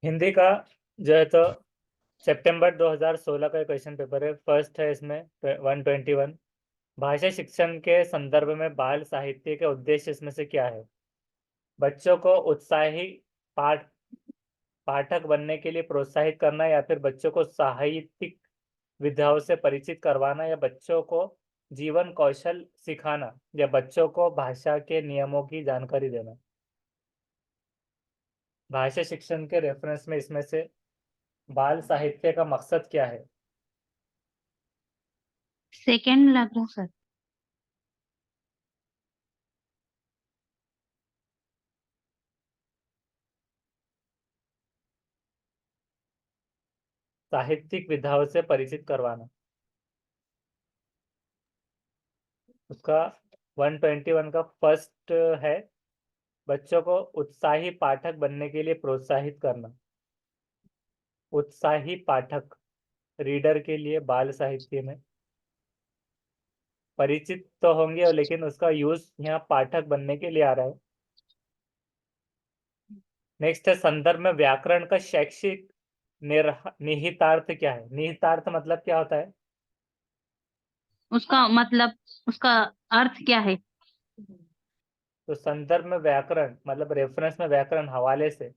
हिंदी का जो है तो सितंबर 2016 का क्वेश्चन पेपर है। फर्स्ट है इसमें 121। भाषा शिक्षण के संदर्भ में बाल साहित्य के उद्देश्य इसमें से क्या है? बच्चों को उत्साही पाठ पाठक बनने के लिए प्रोत्साहित करना, या फिर बच्चों को साहित्यिक विधाओं से परिचित करवाना, या बच्चों को जीवन कौशल सिखाना, या बच्चों को भाषा के नियमों की जानकारी देना। भाषा शिक्षण के रेफरेंस में इसमें से बाल साहित्य का मकसद क्या है? सेकेंड लग रहा सर। साहित्यिक विधाओं से परिचित करवाना। उसका 121 का फर्स्ट है, बच्चों को उत्साही पाठक बनने के लिए प्रोत्साहित करना। उत्साही पाठक रीडर के लिए बाल साहित्य में परिचित तो होंगे, और लेकिन उसका यूज यहाँ पाठक बनने के लिए आ रहा है। नेक्स्ट है, संदर्भ में व्याकरण का शैक्षिक निहितार्थ क्या है? निहितार्थ मतलब क्या होता है? उसका मतलब, उसका अर्थ क्या है? तो संदर्भ में व्याकरण मतलब रेफरेंस में व्याकरण, हवाले से।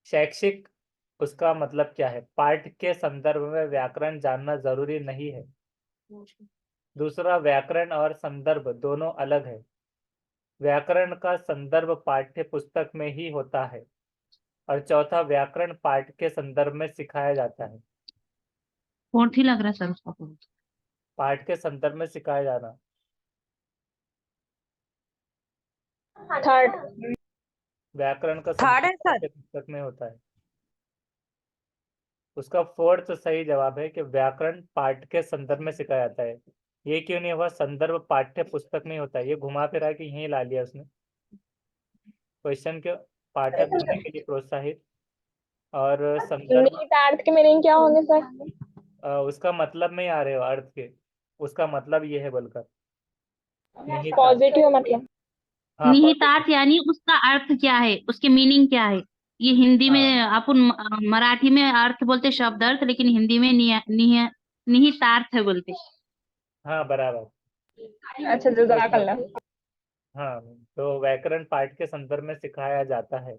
शैक्षिक उसका मतलब क्या है? पाठ के संदर्भ में व्याकरण जानना जरूरी नहीं है। दूसरा, व्याकरण और संदर्भ दोनों अलग है। व्याकरण का संदर्भ पाठ्य पुस्तक में ही होता है। और चौथा, व्याकरण पाठ के संदर्भ में सिखाया जाता है। फोर्थ ही लग रहा सर उसका फोर्थ। पाठ के संदर्भ में सिखाया जाना। थर्ड। व्याकरण का थर्ड है संदर्भ सर। पाठ्य पुस्तक में होता है। उसका फोर्थ सही जवाब है कि व्याकरण पाठ के संदर्भ में सिखाया जाता है। ये क्यों नहीं हुआ? संदर्भ पाठ्य पुस्तक में होता है। ये घुमा फिरा के यहीं ला लिया उसने क्वेश्चन के। पाठक बनने के लिए प्रोत्साहित, और संदर्भ निहितार्थ के मीनिंग क्या होंगे सर? उसका मतलब में ही आ रहे हो अर्थ के। उसका मतलब ये है बोलकर निहितार्थ। पॉजिटिव मतलब। हाँ, निहितार्थ यानी उसका अर्थ क्या है, उसके मीनिंग क्या है। ये हिंदी में हाँ, अपन मराठी में अर्थ बोलते शब्द अर्थ, लेकिन हिंदी में निहितार्थ है बोलते। हाँ, बराबर। अच्छा, जज़ाकल्लाह। हाँ, तो व्याकरण पाठ के संदर्भ में सिखाया जाता है।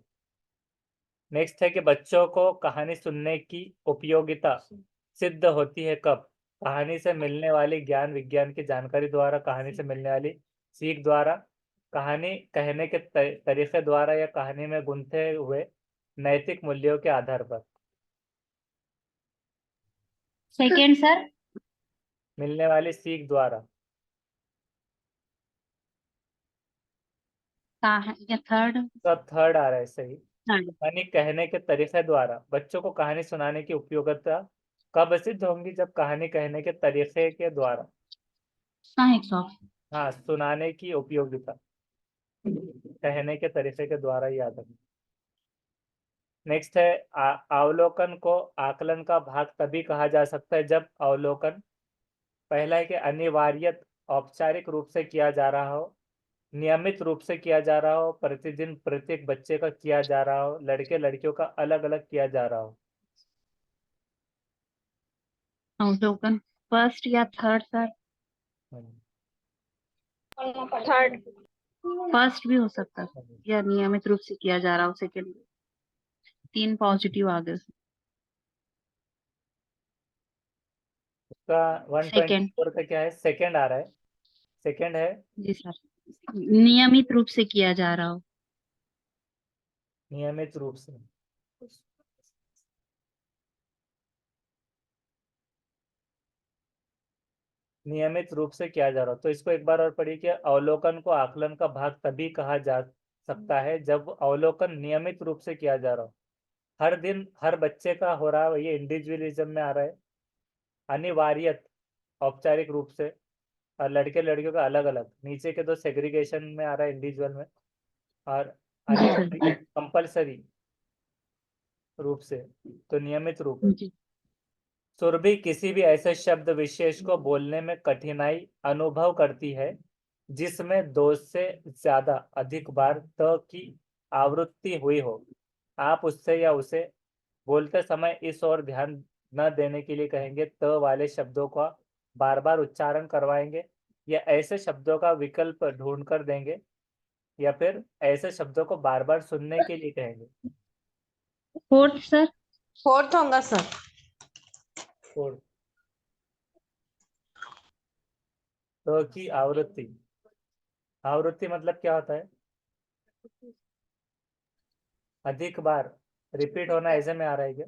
नेक्स्ट है कि बच्चों को कहानी सुनने की उपयोगिता सिद्ध होती है कब? कहानी से मिलने वाली ज्ञान विज्ञान की जानकारी द्वारा, कहानी से मिलने वाली सीख द्वारा, कहानी कहने के तरीके द्वारा, या कहानी में गुंथे हुए नैतिक मूल्यों के आधार पर। Second sir. मिलने वाली सीख द्वारा। कहाँ है या थर्ड? तो थर्ड आ रहा है सही। थर्ड। कहानी कहने के तरीके द्वारा बच्चों को कहानी सुनाने की उपयोगिता कब सिद्ध होंगी? जब कहानी कहने के तरीके के द्वारा। कहाँ है 100? हाँ, सुनाने की उपयोगिता कहने के तरीके के द्वारा ही आता है। नेक्स्ट है, अवलोकन को आकलन का भाग तभी कहा जा सकता है जब अवलोकन, पहला है कि अनिवार्यत औपचारिक रूप से किया जा रहा हो, नियमित रूप से किया जा रहा हो, प्रतिदिन प्रत्येक बच्चे का किया जा रहा हो, लड़के लड़कियों का अलग अलग किया जा रहा हो। अवलोकन फर्स्ट या थर्ड सर? थर्ड। फर्स्ट भी हो सकता है, या नियमित रूप से किया जा रहा हो सेकेंड। तीन पॉजिटिव आ गए। उसका सेकेंड। 124 का क्या है? सेकंड आ रहा है। सेकंड है जी सर, नियमित रूप से किया जा रहा हो। नियमित रूप से। नियमित रूप से किया जा रहा हो, तो इसको एक बार और पढ़िए कि अवलोकन को आकलन का भाग तभी कहा जा सकता है जब अवलोकन नियमित रूप से किया जा रहा हो। हर दिन हर बच्चे का हो रहा है, ये इंडिविजुअलिज्म में आ रहा है। अनिवार्यत औपचारिक रूप से, और लड़के लड़कियों का अलग अलग, नीचे के दो सेग्रीगेशन में आ रहा है इंडिविजुअल में। और जी सर। अनिवार्य कंपलसरी रूप से, तो नियमित रूप। जी। सुरभि किसी भी ऐसे शब्द विशेष को बोलने में कठिनाई अनुभव करती है जिसमें दो से ज्यादा अधिक बार त की आवृत्ति हुई हो। आप उससे या उसे बोलते समय इस और ध्यान न देने के लिए कहेंगे, त वाले शब्दों का बार बार उच्चारण करवाएंगे, या ऐसे शब्दों का विकल्प ढूंढ कर देंगे, या फिर ऐसे शब्दों को बार बार सुनने के लिए कहेंगे। Fourth sir. फोर्थ होगा सर। फोर्थ, तो की आवृत्ति। आवृत्ति मतलब क्या होता है? अधिक बार रिपीट होना, ऐसे में आ रहा है क्या?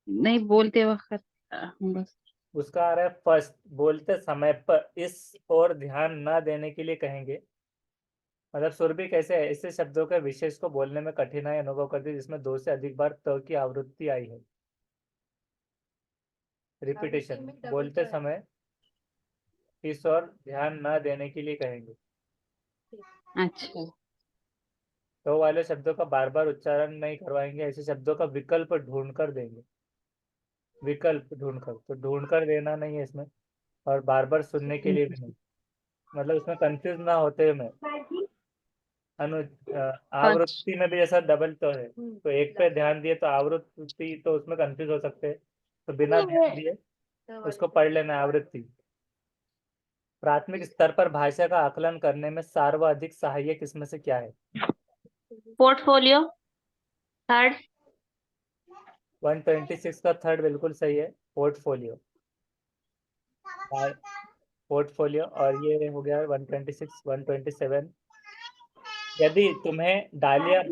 नहीं, बोलते वक्त बस। उसका आ रहा है फर्स्ट, बोलते समय पर इस और ध्यान न देने के लिए कहेंगे। मतलब सुर भी कैसे है, ऐसे शब्दों के विशेष को बोलने में कठिनाई अनुभव करती है जिसमें 2 से अधिक बार त की आवृत्ति आई है। रिपीटेशन, बोलते समय इस और ध्यान न देने के लिए कहेंगे। अच्छा। तो वाले शब्दों का बार बार उच्चारण नहीं करवाएंगे, ऐसे शब्दों का विकल्प ढूंढ कर देंगे। विकल्प ढूंढ कर, तो ढूंढ कर देना नहीं है इसमें, और बार बार सुनने के लिए भी नहीं। मतलब उसमें कंफ्यूज ना होते मैं अनु आवृत्ति में भी जैसा डबल तो है, तो एक पे ध्यान दिए तो आवृत्ति, तो उसमें कंफ्यूज हो सकते हैं, तो बिना ध्यान दिए उसको पढ़ लेना। आवृत्ति। प्राथमिक स्तर पर भाषा का आकलन करने में सर्वाधिक सहायक इसमें से क्या है? पोर्टफोलियो। थर्ड। 126 का थर्ड बिल्कुल सही है, पोर्टफोलियो। पोर्टफोलियो। और ये हो गया 126, 127। यदि तुम्हें डालियां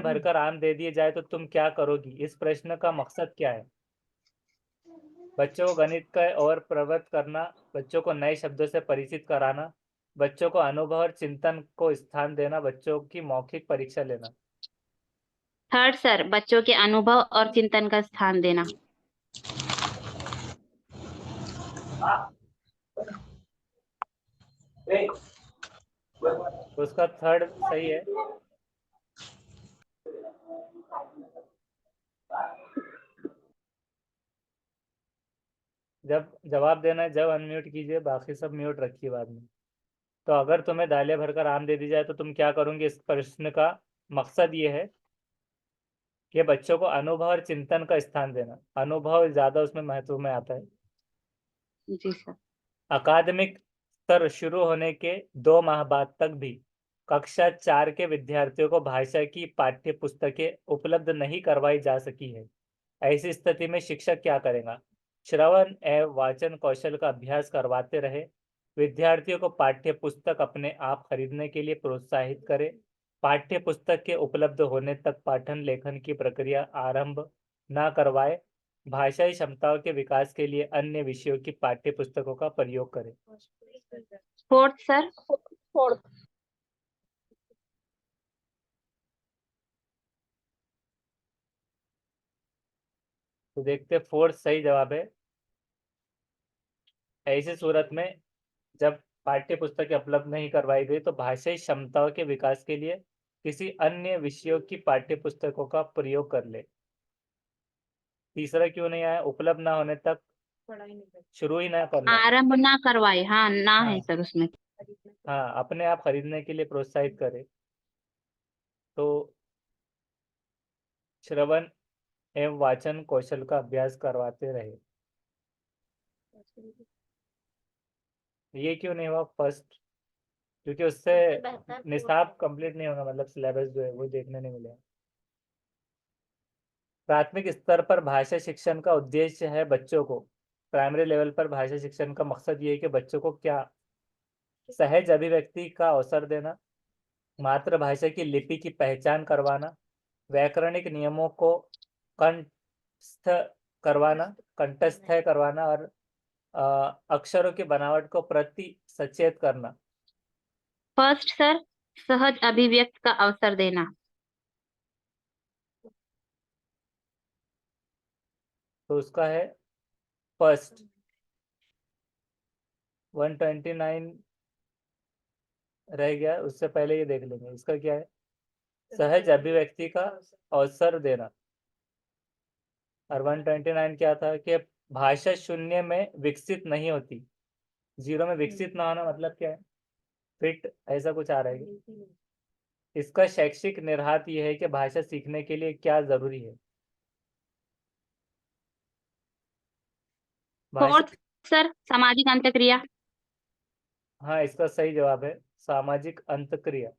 भरकर आम दे दिए जाए तो तुम क्या करोगी? इस प्रश्न का मकसद क्या है? बच्चों को गणित का और प्रवृत्त करना, बच्चों को नए शब्दों से परिचित कराना, बच्चों को अनुभव और चिंतन को स्थान देना, बच्चों की मौखिक परीक्षा लेना। थर्ड सर, बच्चों के अनुभव और चिंतन का स्थान देना। तो उसका थर्ड सही है। जब जवाब देना है, जब अनम्यूट कीजिए, बाकी सब म्यूट रखिए बाद में। तो अगर तुम्हें दालें भरकर आम दे दी जाए तो तुम क्या करोगे? इस प्रश्न का मकसद ये है कि बच्चों को अनुभव और चिंतन का स्थान देना। अनुभव ज्यादा उसमें महत्व में आता है। जी सर। अकादमिक स्तर शुरू होने के 2 माह बाद तक भी कक्षा 4 के विद्यार्थियों को भाषा की पाठ्य पुस्तकें उपलब्ध नहीं करवाई जा सकी है। ऐसी स्थिति में शिक्षक क्या करेगा? श्रवण एवं वाचन कौशल का अभ्यास करवाते रहे, विद्यार्थियों को पाठ्य पुस्तक अपने आप खरीदने के लिए प्रोत्साहित करे, पाठ्य पुस्तक के उपलब्ध होने तक पाठन लेखन की प्रक्रिया आरंभ न करवाए, भाषाई क्षमताओं के विकास के लिए अन्य विषयों की पाठ्य पुस्तकों का प्रयोग करें। Fourth sir. फोर्थ। तो देखते फोर्थ सही जवाब है। ऐसी सूरत में जब पाठ्य पुस्तकें उपलब्ध नहीं करवाई गई तो भाषाई क्षमताओं के विकास के लिए किसी अन्य विषयों की पाठ्य पुस्तकों का प्रयोग कर ले। तीसरा क्यों नहीं आया? उपलब्ध ना होने तक शुरू ही ना करना। आरंभ ना करवाए, हाँ ना हाँ, है सर उसमें। हाँ, अपने आप खरीदने के लिए प्रोत्साहित करे। तो श्रवण एवं वाचन कौशल का अभ्यास करवाते रहे। ये क्यों नहीं हुआ फर्स्ट? क्योंकि उससे निसाब कंप्लीट नहीं होगा, मतलब सिलेबस जो है वो देखने नहीं मिलेगा। प्राथमिक स्तर पर भाषा शिक्षण का उद्देश्य है बच्चों को, प्राइमरी लेवल पर भाषा शिक्षण का मकसद ये है कि बच्चों को क्या? सहज अभिव्यक्ति का अवसर देना, मातृभाषा की लिपि की पहचान करवाना, व्याकरणिक नियमों को कंठस्थ कंठस्थ करवाना, और अक्षरों की बनावट को प्रति सचेत करना। फर्स्ट सर, सहज अभिव्यक्त का अवसर देना। तो उसका है फर्स्ट। 129 रह गया, उससे पहले ये देख लेंगे। इसका क्या है? सहज अभिव्यक्ति का अवसर देना। और 129 क्या था कि भाषा शून्य में विकसित नहीं होती। जीरो में विकसित ना होना मतलब क्या है? फिट ऐसा कुछ आ रहा है। इसका शैक्षिक निरहात यह है कि भाषा सीखने के लिए क्या जरूरी है? भाषा, फोर्थ सर, सामाजिक अंतःक्रिया। हाँ इसका सही जवाब है सामाजिक अंतःक्रिया।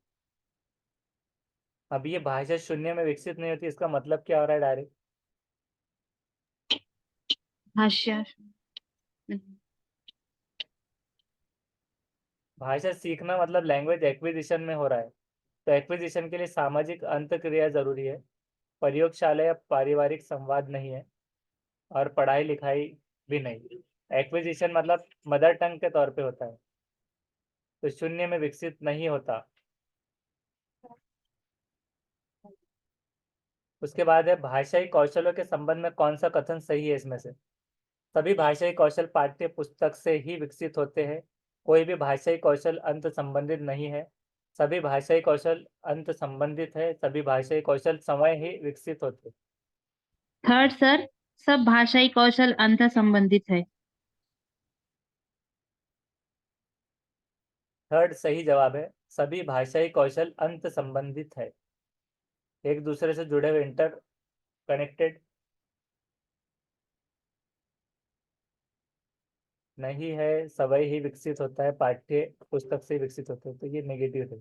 अब ये भाषा शून्य में विकसित नहीं होती, इसका मतलब क्या हो रहा है डायरेक्ट? भाषा भाषा सीखना मतलब लैंग्वेज एक्विजिशन में हो रहा है, तो एक्विजिशन के लिए सामाजिक अंतःक्रिया जरूरी है। प्रयोगशाला या पारिवारिक संवाद नहीं है, और पढ़ाई लिखाई भी नहीं। एक्विजिशन मतलब मदर टंग के तौर पे होता है, तो शून्य में विकसित नहीं होता। उसके बाद है भाषाई कौशलों के संबंध में कौन सा कथन सही है इसमें से? सभी भाषाई कौशल पाठ्य पुस्तक से ही विकसित होते हैं। कोई भी भाषाई कौशल अंत संबंधित नहीं है। सभी भाषाई कौशल अंत संबंधित है। सभी भाषाई कौशल समय ही विकसित होते हैं। थर्ड सर, सब भाषाई कौशल अंतः संबंधित है। थर्ड सही जवाब है सभी भाषाई कौशल अंत संबंधित है, एक दूसरे से जुड़े हुए, इंटर कनेक्टेड नहीं है। समय ही विकसित होता है, पाठ्य पुस्तक से ही विकसित होता है, तो ये नेगेटिव है।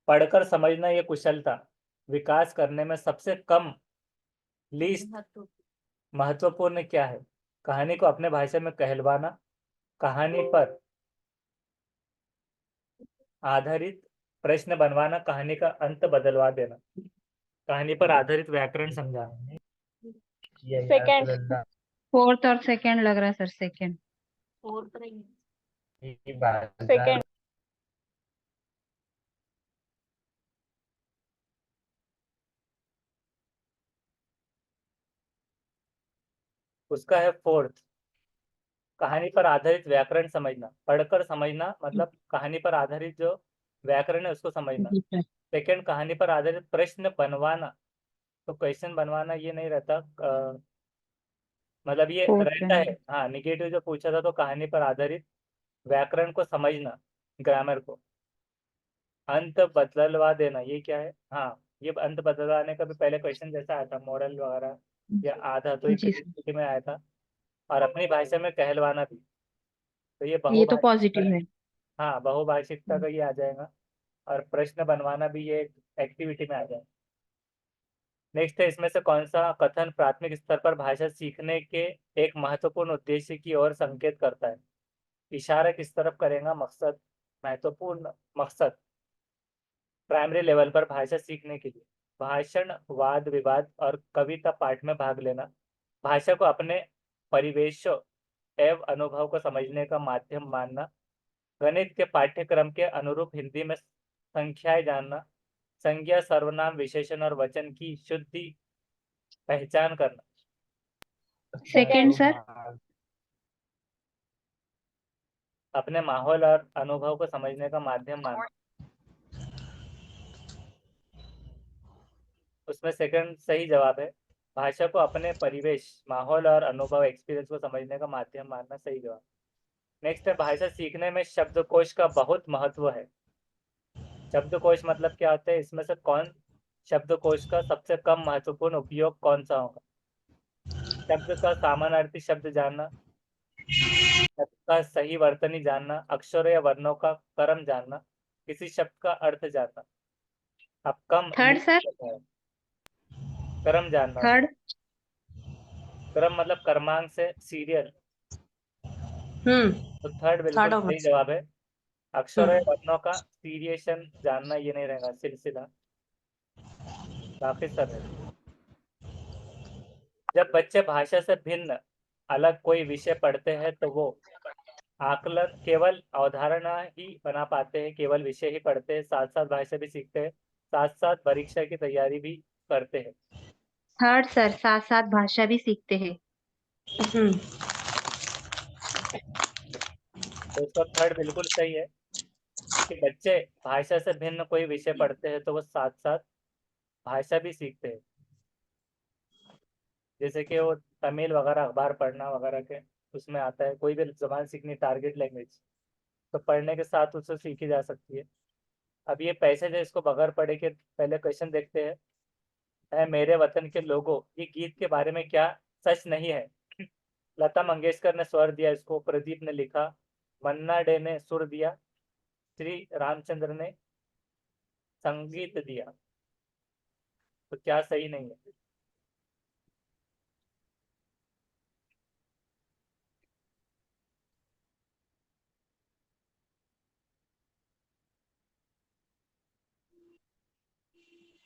पढ़कर समझना ये कुशलता विकास करने में सबसे कम लीस्ट महत्वपूर्ण क्या है? कहानी को अपने भाषा में कहलवाना, कहानी पर आधारित प्रश्न बनवाना, कहानी का अंत बदलवा देना, कहानी पर आधारित व्याकरण समझाना। सेकंड। फोर्थ और सेकंड लग रहा है सर, सेकंड। सेकंड। उसका है फोर्थ, कहानी पर आधारित व्याकरण समझना। पढ़कर समझना मतलब कहानी पर आधारित जो व्याकरण है उसको समझना। जी सर। सेकंड, कहानी पर आधारित प्रश्न बनवाना, तो क्वेश्चन बनवाना ये नहीं रहता, मतलब ये फोर्थ रहता में। है। हाँ, निगेटिव जो पूछा था तो कहानी पर आधारित व्याकरण को समझना, ग्रामर को। अंत बदलवा देना ये क्या है? हाँ, ये अंत बदलवाने का भी पहले क्वेश्चन जैसा आया था, मॉरल वगैरह या आधा, तो ये जी सर, क्रिएटिविटी में आया था। और अपनी भाषा में कहलवाना भी, तो ये ये तो बहुभाषिकता पॉजिटिव है। है। हाँ, बहुभाषिकता का ये आ जाएगा। और प्रश्न बनवाना भी ये एक्टिविटी में आ जाएगा। नेक्स्ट है, इसमें से कौन सा कथन प्राथमिक स्तर पर भाषा सीखने के एक महत्वपूर्ण उद्देश्य की ओर संकेत करता है? इशारा किस तरफ करेगा? मकसद, महत्वपूर्ण मकसद प्राइमरी लेवल पर भाषा सीखने के लिए। भाषण, वाद विवाद और कविता पाठ में भाग लेना, भाषा को अपने परिवेश एवं अनुभव को समझने का माध्यम मानना, गणित के पाठ्यक्रम के अनुरूप हिंदी में संख्याएं जानना, संज्ञा, सर्वनाम, विशेषण और वचन की शुद्धि पहचान करना। Second sir. अपने माहौल और अनुभव को समझने का माध्यम मानना, उसमें सेकंड सही जवाब है। भाषा को अपने परिवेश, माहौल और अनुभव, एक्सपीरियंस को समझने का माध्यम मानना सही जवाब। नेक्स्ट है, भाषा सीखने में शब्दकोश का बहुत महत्व है। शब्दकोश मतलब क्या होता है? इसमें से कौन शब्दकोश का सबसे कम महत्वपूर्ण उपयोग कौन सा होगा? शब्द का समानार्थी शब्द जानना, शब्द का सही वर्तनी जानना, अक्षरों या वर्णों का क्रम जानना, किसी शब्द का अर्थ जानना। अब कम थर्ड सर। है, क्रम जानना। थर्ड। क्रम मतलब क्रमांक से सीरियल, तो थर्ड बिल्कुल थर्ड सही ऑप्शन। जवाब है। अक्षरों या वर्णों का सीरिएशन जानना, ये नहीं रहेगा, सिलसिला। काफी सरल। जब बच्चे भाषा से भिन्न अलग कोई विषय पढ़ते हैं तो वो आकलन केवल अवधारणा ही बना पाते हैं, केवल विषय ही पढ़ते हैं, साथ साथ भाषा भी सीखते हैं, साथ साथ परीक्षा की तैयारी भी करते हैं। थर्ड सर, साथ साथ भाषा भी सीखते हैं। तो उसका थर्ड बिल्कुल सही है कि बच्चे भाषा से भिन्न कोई विषय पढ़ते हैं तो वो साथ साथ भाषा भी सीखते हैं। जैसे कि वो तमिल वगैरह अखबार पढ़ना वगैरह के उसमें आता है, कोई भी जबान सीखनी, टारगेट लैंग्वेज, तो पढ़ने के साथ उससे सीखी जा सकती है। अब ये पैसेज है, इसको बगैर पढ़े के पहले क्वेश्चन देखते हैं। है मेरे वतन के लोगों, ये गीत के बारे में क्या सच नहीं है? लता मंगेशकर ने स्वर दिया इसको, प्रदीप ने लिखा, मन्ना डे ने सुर दिया, श्री रामचंद्र ने संगीत दिया। तो क्या सही नहीं है?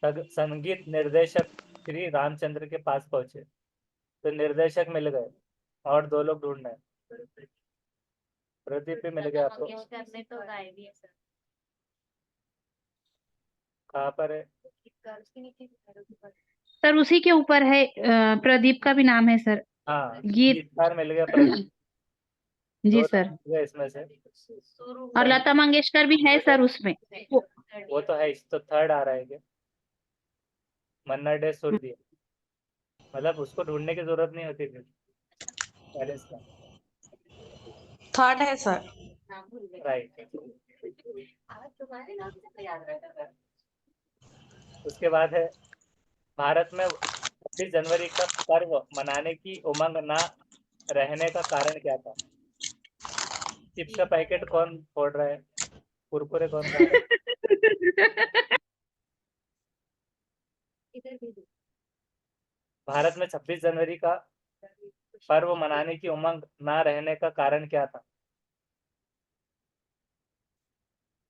संगीत निर्देशक श्री रामचंद्र के पास पहुंचे, तो निर्देशक मिल गए और 2 लोग ढूंढना है। प्रदीप भी मिल गया आपको। तो गाए भी है सर। कहाँ पर है? सर उसी के ऊपर है, प्रदीप का भी नाम है सर। हाँ, गीत। गीतकार मिल गया प्रदीप। जी 2 सर। मिल गए इसमें से। और लता मंगेशकर भी है सर उसमें। वो तो है, तो थर्ड आ रहा है क्या? मन्ना डे सुर दिया, मतलब उसको ढूंढने की जरूरत नहीं होती थी पहले इसका। थर्ड है सर। राइट। उसके बाद है, भारत में 26 जनवरी का पर्व मनाने की उमंग ना रहने का कारण क्या था? चिप्स का पैकेट कौन फोड़ रहा है? कुरकुरे कौन खा रहा है? भारत में 26 जनवरी का पर्व मनाने की उमंग ना रहने का कारण क्या था?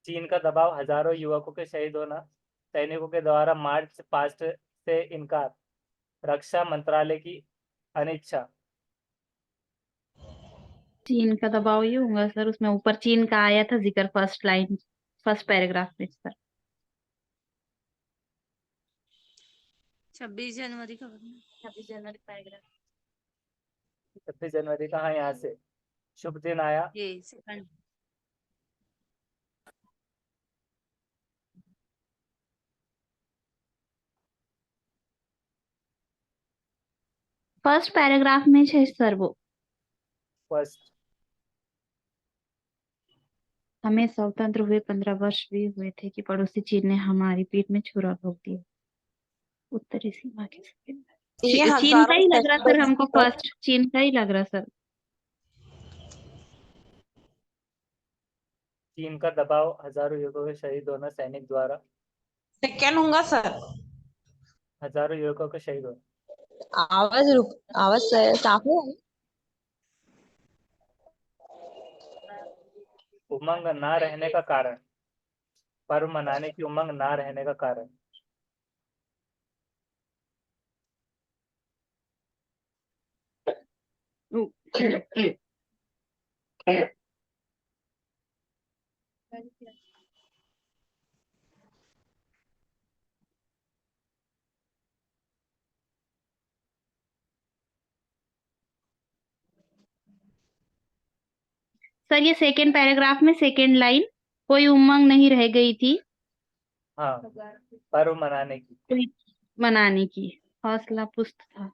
चीन का दबाव, हजारों युवकों के शहीद होना, सैनिकों के द्वारा मार्च पास्ट से इनकार, रक्षा मंत्रालय की अनिच्छा। चीन का दबाव ही होगा सर, उसमें ऊपर चीन का आया था जिक्र फर्स्ट लाइन, फर्स्ट पैराग्राफ में सर। 26 जनवरी का 26 जनवरी पैराग्राफ। 26 जनवरी का, हाँ, यहाँ से शुभ दिन आया। ये सेकंड। फर्स्ट पैराग्राफ में है सर वो। फर्स्ट। हमें स्वतंत्र हुए 15 वर्ष भी हुए थे कि पड़ोसी चीन ने हमारी पीठ में छुरा भोंक दिया। उत्तरी सीमा के ये चीन का हजारों ही लग रहा सर हमको, सैनिकों फर्स्ट चीन का ही लग रहा सर। चीन का दबाव, हजारों युवकों के शहीद होना, सैनिक द्वारा। सेकंड होगा सर। हजारों युवकों के शहीद होना। आवाज साफ है। उमंग ना रहने का कारण, पर्व मनाने की उमंग ना रहने का कारण। सर ये सेकेंड पैराग्राफ में सेकेंड लाइन, कोई उमंग नहीं रह गई थी हाँ, पर्व मनाने की। कोई मनाने की, हौसला पुस्त था।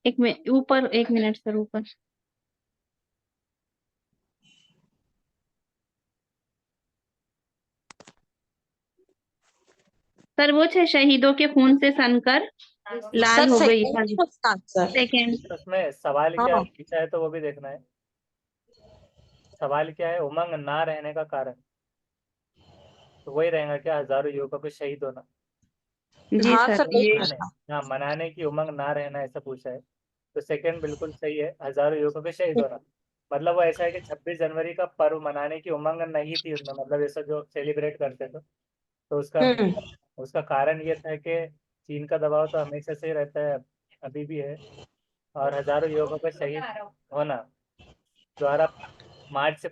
एक मिनट ऊपर, एक मिनट सर ऊपर। सर वो छे शहीदों के खून से सनकर लाल सर हो गई था। Second answer. सेकेंड। उसमें सवाल क्या हाँ। पूछा है तो वो भी देखना है। सवाल क्या है? उमंग ना रहने का कारण, तो वही रहेगा क्या? हजारों युवकों के शहीद होना। जी हाँ सर सर वही ये। मनाने, हाँ, मनाने की उमंग ना रहना, ऐसा पूछा है। तो सेकंड बिल्कुल सही है, हजारों युवकों के शहीद होना। मतलब वो ऐसा है कि 26 जनवरी का पर्व मनाने की उमंग नहीं थी उनमें, मतलब ऐसा जो सेलिब्रेट करते थे। तो उसका हम्म। उसका कारण ये था कि चीन का दबाव तो हमेशा से ही रहता है, अभी भी है। और हजारों युवकों का शहीद होना, द्वारा मार्च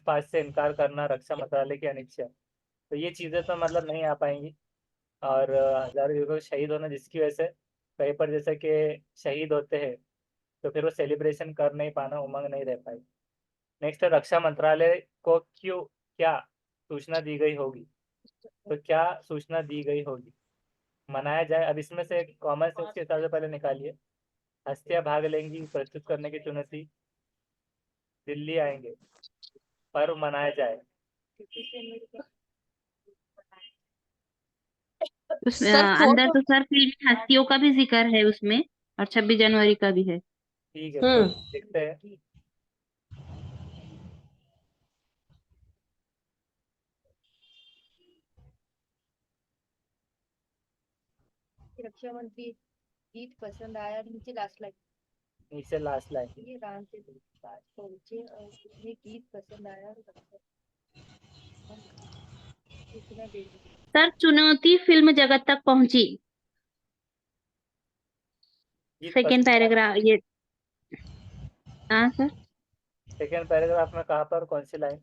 पास्ट से इनकार करना, रक्षा मंत्रालय की अनिच्छा। तो ये चीज़ें तो मतलब नहीं आ पाएंगी। और हजारों युवकों के शहीद होना, जिसकी वजह से कहीं पर जैसे कि शहीद होते हैं तो फिर वो सेलिब्रेशन कर नहीं पाना, उमंग नहीं रह पाई। नेक्स्ट है रक्षा मंत्रालय को क्या सूचना दी गई होगी। तो क्या सूचना दी गई होगी, मनाया जाए। अब इसमें से कॉमन सेंस के हिसाब से पहले निकालिए। हस्तियां भाग लेंगी, प्रस्तुत करने की चुनौती, दिल्ली आएंगे, पर्व मनाया जाए। उसमें सर अंदर फोर्थ। तो सर फिल्मी हस्तियों का भी जिक्र है उसमें, और 26 जनवरी का भी है। ठीक है, तो देखते हैं। रक्षा मंत्री गीत पसंद आया, नीचे लास्ट लाइन, नीचे लास्ट लाइन, ये राम से पास पहुंचे और उन्हें गीत पसंद आया और सूचना दे दी। सर चुनौती फिल्म जगत तक पहुंची, सेकेंड पैराग्राफ ये। हाँ सर, सेकेंड पैराग्राफ में कहाँ पर, कौन सी लाइन?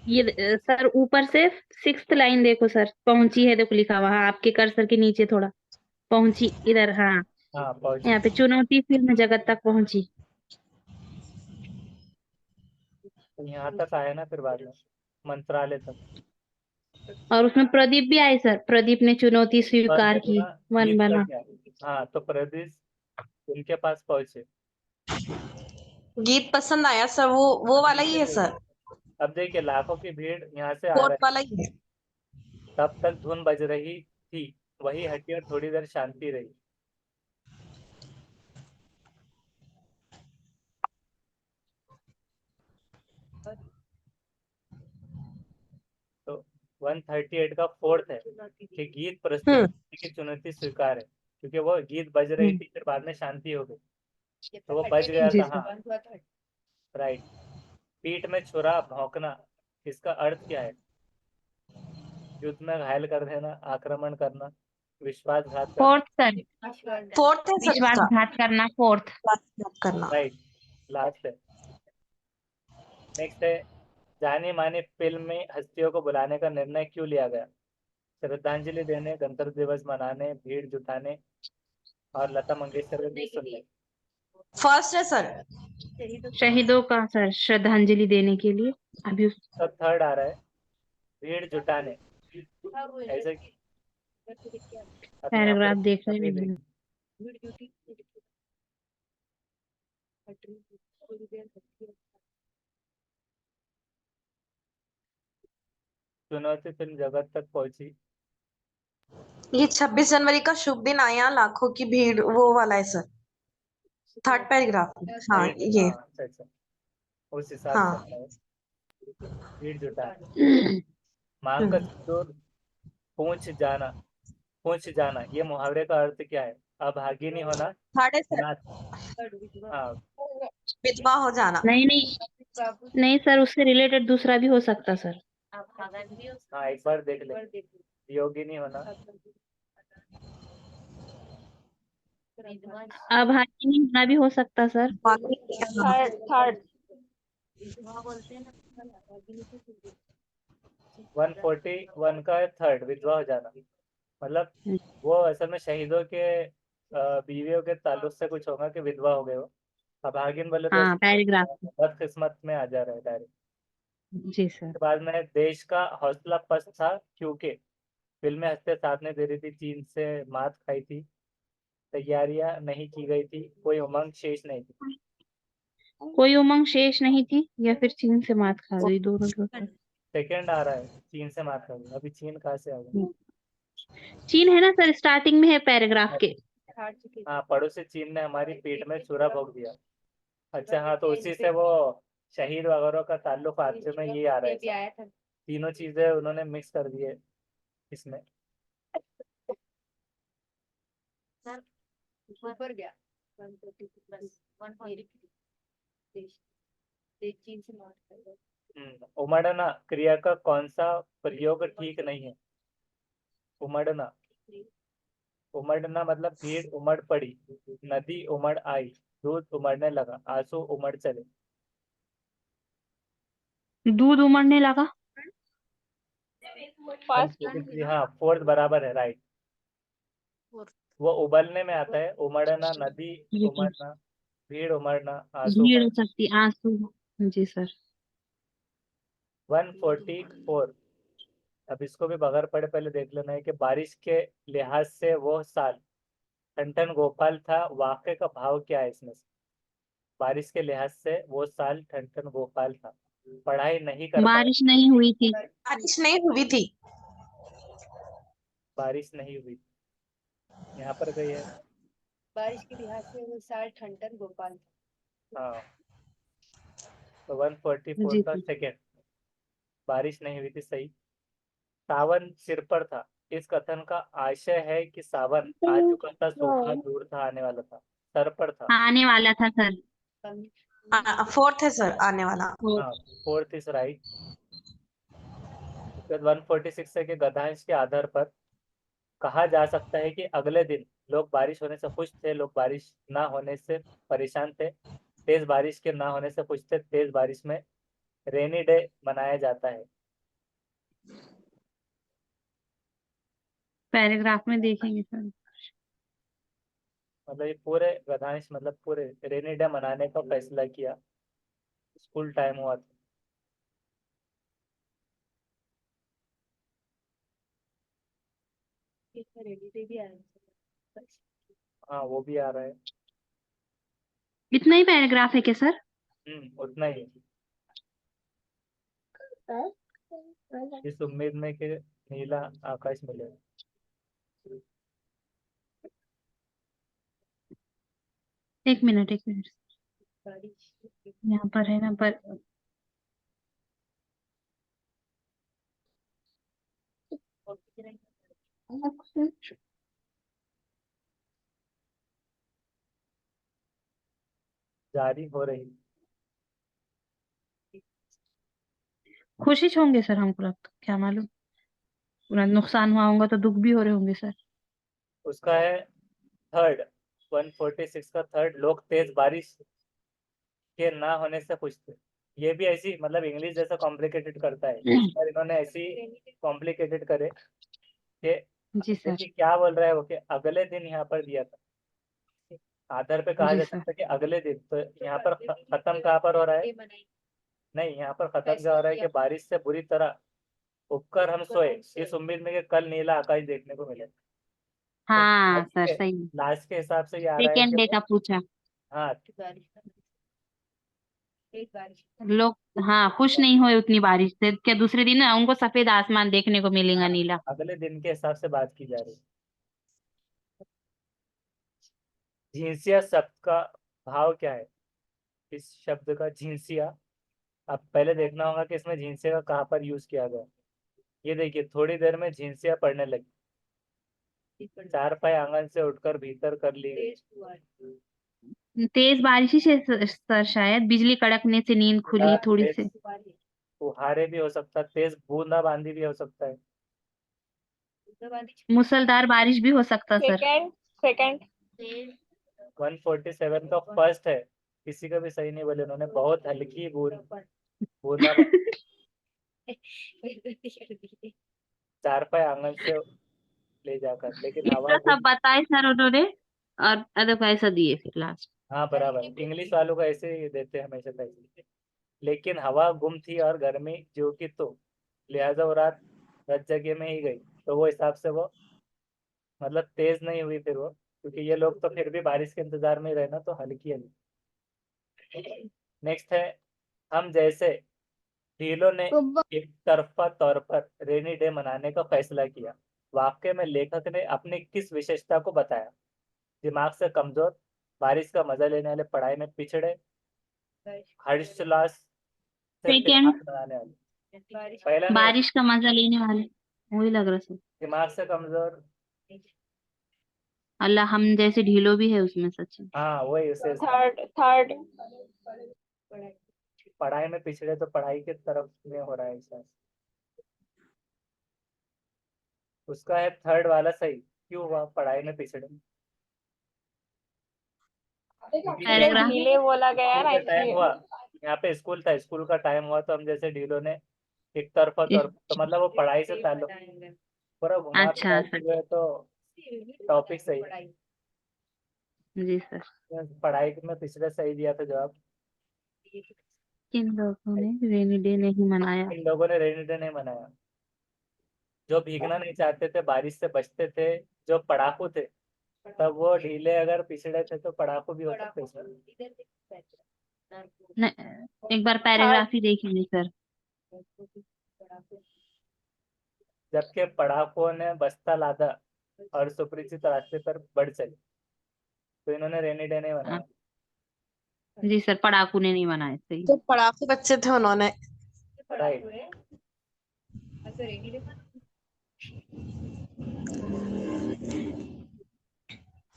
ये सर ऊपर से 6th लाइन देखो सर, पहुंची है देखो लिखा हुआ, हाँ, आपके कर्सर के नीचे थोड़ा पहुंची इधर, हाँ हाँ, पहुंच। यहाँ पे चुनौती फिल्म जगत तक पहुंची। यहाँ तक आया ना, फिर बाद में मंत्रालय तक। और उसमें प्रदीप भी आए सर, प्रदीप ने चुनौती स्वीकार पर की, देखो ना, वन गीत बना। का क्या है? हाँ, तो प्रदेश उनके पास पहुंचे। गीत पसंद आया सर, वो वाला ही है सर, अब देखिए, लाखों की भीड़ यहाँ से आ फोर्थ रही, वाला ही है। तब तक धुन बज रही थी, वही हटी और थोड़ी देर शांति रही। तो 138 का फोर्थ है कि गीत प्रस्तुत करने की चुनौती स्वीकार है, क्योंकि वो गीत बज रही थी, फिर बाद में शांति हो गई, तो वो बज गया जी था। सर। हाँ, राइट। पीठ में छुरा भौंकना, इसका अर्थ क्या है? युद्ध में घायल कर देना, आक्रमण करना, विश्वासघात करना। फोर्थ सर, फोर्थ है सर इसका, विश्वासघात करना, फोर्थ। विश्वासघात करना। राइट, लास्ट है। नेक्स्ट है, जानी मानी फिल्म में हस्तियों को बुलाने का निर्णय क्यों लिया गया? श्रद्धांजलि देने, गणतंत्र दिवस मनाने, भीड़ जुटाने, और लता मंगेशकर के गीत सुनने। फर्स्ट है सर। शहीदों का सर श्रद्धांजलि देने के लिए। अभी तो थर्ड आ रहा है, भीड़ जुटाने। ऐसे अब यहाँ पर पैराग्राफ देखने अभी में चुनौती फिल्म जगत तक पहुंची। ये 26 जनवरी का शुभ दिन आया, लाखों की भीड़, वो वाला है सर, थर्ड पैराग्राफ में। हाँ ये, हाँ, अच्छा अच्छा, उस हिसाब से आ हाँ। रहा है। भीड़ जुटाने, मांग का सिंदूर, पूछ जाना, ये मुहावरे का अर्थ क्या है? अभागिनी होना, थर्ड है सर, अनाथ। हाँ, विधवा हो जाना। नहीं नहीं नहीं सर, उससे रिलेटेड दूसरा भी हो सकता सर। हाँ, एक बार देख ले, योगिनी होना। अभागिनी होना भी हो सकता सर। थर्ड 141 का थर्ड, विधवा हो जाना, मतलब वो असल में शहीदों के बीवियों के ताल्लुक से कुछ होगा कि विधवा हो गए हो। अभागिन बोले तो हाँ पैराग्राफ। बदकिस्मत में आ जा रहा है डायरेक्ट। जी सर। उसके बाद में देश का हौसला पस्त था क्योंकि फिल्में हंसते साथ नहीं दे रही थी, चीन से मात खाई थी, तैयारियां नहीं की गई थी, कोई उमंग शेष नहीं थी। कोई उमंग शेष नहीं थी, या फिर चीन से मात खा गई, दोनों के ऊपर। सेकेंड आ रहा है, चीन से मात खा गई। अभी चीन कहाँ से आ गया? चीन है ना सर, स्टार्टिंग में है पैराग्राफ के। हाँ, पड़ोसी चीन ने हमारी पीठ में छुरा भोंक दिया। अच्छा, हाँ, तो उसी से वो शहीद वगैरह का ताल्लुक आपसे में ये आ रहा है। तीनों चीजें उन्होंने मिक्स कर दिए इसमें। ऊपर गया 140 चीन से मार कर। उमड़ना क्रिया का कौन सा प्रयोग ठीक नहीं है? उमड़ना, उमड़ना मतलब भीड़ उमड़ पड़ी, नदी उमड़ आई, दूध उमड़ने लगा, आंसू उमड़ चले। दूध उमड़ने लगा। हाँ, फोर्थ बराबर है, राइट। वो उबलने में आता है, उमड़ना, नदी ये उमड़ना, भीड़ उमड़ना, आंसू भीड़ उमड़। हो सकती, आंसू। जी सर। 144, अब इसको भी बगैर पढ़े पहले देख लेना है कि बारिश के लिहाज से वो साल ठन गोपाल था, वाक्य का भाव क्या है इसमें से? बारिश के लिहाज से वो साल ठन गोपाल था, पढ़ाई नहीं कर पाए, बारिश नहीं हुई थी। बारिश नहीं हुई थी। बारिश नहीं हुई, यहाँ पर गई है। बारिश के लिहाज से वो साल ठंडन गोपाल था। हाँ, तो 144 जी का सर। सेकेंड, बारिश नहीं हुई थी, सही। सावन सिर पर था, इस कथन का आशय है कि सावन आ चुका था, सूखा दूर था, आने वाला था। सर पर था, आने वाला था सर। फोर्थ है सर, आने वाला। हाँ, फोर्थ इज राइट। 146 है कि गद्यांश के आधार पर कहा जा सकता है कि अगले दिन लोग बारिश होने से खुश थे, लोग बारिश ना होने से परेशान थे। तेज बारिश के ना होने से खुश थे, तेज बारिश में रेनी डे मनाया जाता है। पैराग्राफ में देखेंगे सर। मतलब ये पूरे गद्यांश, मतलब पूरे रेनी डे मनाने का फैसला किया, स्कूल टाइम हुआ था। रेडी भी आया। हाँ, वो भी आ रहा है। इतना ही पैराग्राफ है क्या सर? उतना ही है। इस उम्मीद में कि नीला आकाश मिले। एक मिनट बारिश यहाँ पर है ना पर। जारी हो रही। खुशी होंगे सर, हमको लगता, क्या मालूम। पूरा नुकसान हुआ होगा तो दुख भी हो रहे होंगे सर। उसका है थर्ड, 146 का थर्ड, लोग तेज बारिश के ना होने से खुश थे। ये भी ऐसी, मतलब इंग्लिश जैसा कॉम्प्लिकेटेड करता है, इस बार इन्होंने ऐसी कॉम्प्लिकेटेड करे कि जी सर। देखिए क्या बोल रहा है वो, कि अगले दिन यहाँ पर दिया था, आधार पे कहा जी जा सर। सकता है कि अगले दिन, तो यहाँ पर खत्म कहाँ पर हो रहा है? नहीं, यहाँ पर खत्म क्या हो रहा है कि बारिश से बुरी तरह उपकर हम सोए, इस उम्मीद में कि कल नीला आकाश देखने को मिले। तो हाँ सर, सही। लास्ट के हिसाब से ये आ रहा है सेकेंड कि डे वो, का पूछा। हाँ, बारिश एक बारिश लोग हाँ खुश नहीं हुए उतनी बारिश से, क्या दूसरे दिन ना उनको सफेद आसमान देखने को मिलेगा, नीला। अगले दिन के हिसाब से बात की जा रही है। झिंसिया शब्द का भाव क्या है? इस शब्द का झिंसिया, अब पहले देखना होगा कि इसमें झिंसिया का कहाँ पर यूज किया गया। ये देखिए, थोड़ी देर में झिंसिया पड़ने लगी, चार पाए आंगन से उठकर भीतर कर ली गई। तेज बारिश ही से सर, शायद बिजली कड़कने से नींद खुली थोड़ी तेज सी। फुहारे भी हो सकता है, तेज बूंदाबांदी भी हो सकता है। मूसलाधार बारिश भी हो सकता सर। सेकंड सेकंड 147 का फर्स्ट है, किसी का भी सही नहीं बोले उन्होंने, बहुत हल्की बूंदाबांदी, चार पाए आंगन से ले जाकर, लेकिन हवा इतना सब बताए सर उन्होंने, और अदब ऐसा दिए फिर लास्ट। हाँ, बराबर, इंग्लिश वालों का ऐसे ही देते हैं हमेशा पैसे। लेकिन हवा गुम थी और गर्मी जो की, तो लिहाजा वो रात 10 जगह में ही गई, तो वो हिसाब से वो, मतलब तेज नहीं हुई फिर वो, क्योंकि ये लोग तो फिर भी बारिश के इंतजार में ही रहे ना, तो हल्की हल्की। नेक्स्ट है, हम जैसे ढीलों ने एक तरफा तौर पर रेनी डे मनाने का फैसला किया, वाक्य में लेखक ने अपनी किस विशेषता को बताया? दिमाग से कमजोर, बारिश का मजा लेने वाले, पढ़ाई में पिछड़े, हर्षोल्लास से सेकेंड, त्योहार मनाने वाले। पहला नहीं है, बारिश का मजा लेने वाले, वही लग रहा सर। दिमाग से कमजोर, अल्लाह हम जैसे ढीलो भी है उसमें सच में। हाँ वही उसे, थर्ड पढ़ाई में पिछड़े, तो पढ़ाई की तरफ में हो रहा है ऐसा। उसका है थर्ड वाला सही, क्यों हुआ पढ़ाई में पिछड़े? इसलिए पैराग्राफ। ढीले बोला गया स्कूल ना, का टाइम इसलिए। हुआ, यहाँ पे स्कूल था, स्कूल का टाइम हुआ, तो हम जैसे ढीलों ने एक तरफा तौर पर, तो मतलब वो पढ़ाई से ताल्लुक, पूरा घुमा फिरा अच्छा सर। के, तो टॉपिक सही, जी सर। पढ़ाई में पिछड़े सही दिया था जवाब। किन लोगों ने रेनी डे नहीं मनाया? इन लोगों ने रेनी डे नहीं मनाया। जो भीगना नहीं चाहते थे, बारिश से बचते थे, जो पढ़ाकू थे, तब वो ढीले अगर पिछड़े थे तो पढ़ाकू भी हो सकते सर। एक बार पैराग्राफ ही देखिए सर। जबकि पढ़ाकुओं ने बस्ता लादा और सुपरिचित रास्ते पर बढ़ चले, तो इन्होंने रेनी डे नहीं मनाया। जी सर, पढ़ाकू ने नहीं मनाया, सही। जो पढ़ाकू बच्चे थे उन्होंने। राइट। अच्छा रेनी डे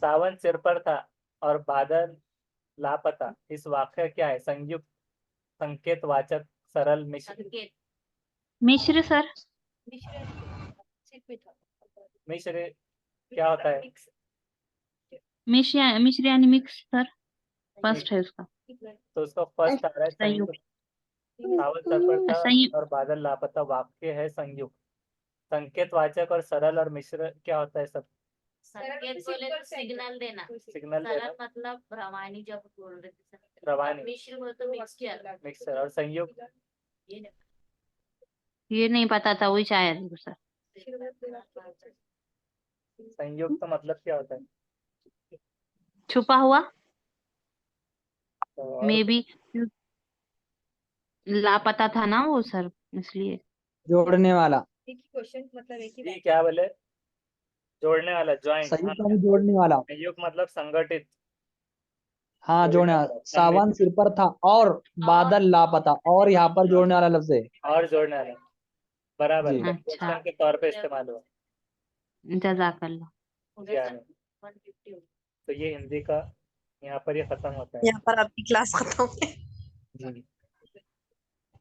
सावन सिर पर था और बादल लापता, इस वाक्य क्या है? संयुक्त, संकेत वाचक, सरल, मिश्र। मिश्र सर। सिर पे था। मिश्र क्या होता है? मिश्र यानी मिक्स सर, फर्स्ट है उसका। तो उसका फर्स्ट आ रहा है संयुक्त। संयुक्त। सावन सर पर था संयुक्त। और बादल लापता, वाक्य है संयुक्त। संकेत वाचक और सरल और मिश्र क्या होता है सब? संकेत बोले तो सिग्नल देना, सिग्नल सरल देना, मतलब रवानी जब बोल रहे थे सर। रवानी, मिश्र बोले तो मिक्सचर। मिक्सर। और संयुक्त? ये नहीं ये नहीं पता था, वही शायद सर। संयुक्त मतलब क्या होता है? छुपा हुआ, तो और मे बी। लापता था ना वो सर, इसलिए। जोड़ने वाला। एक ही क्वेश्चन मतलब एक ही जी क्या बोले? जोड़ने वाला, ज्वाइंट। संयुक्त यानी जोड़ने वाला। संयुक्त मतलब संगठित। हाँ, जोड़ने वाला। सावन सिर पर था और बादल लापता, और यहाँ पर जोड़ने वाला लफ्ज है। और जोड़ने वाला, बराबर। जी। क्वेश्चन के तौर पे इस्तेमाल हुआ। जज़ाकल्लाह। जी हाँ। 150। तो ये हिंदी का यहाँ पर ये खत्म होता है। यहाँ पर आपकी क्लास खत्म है। जी।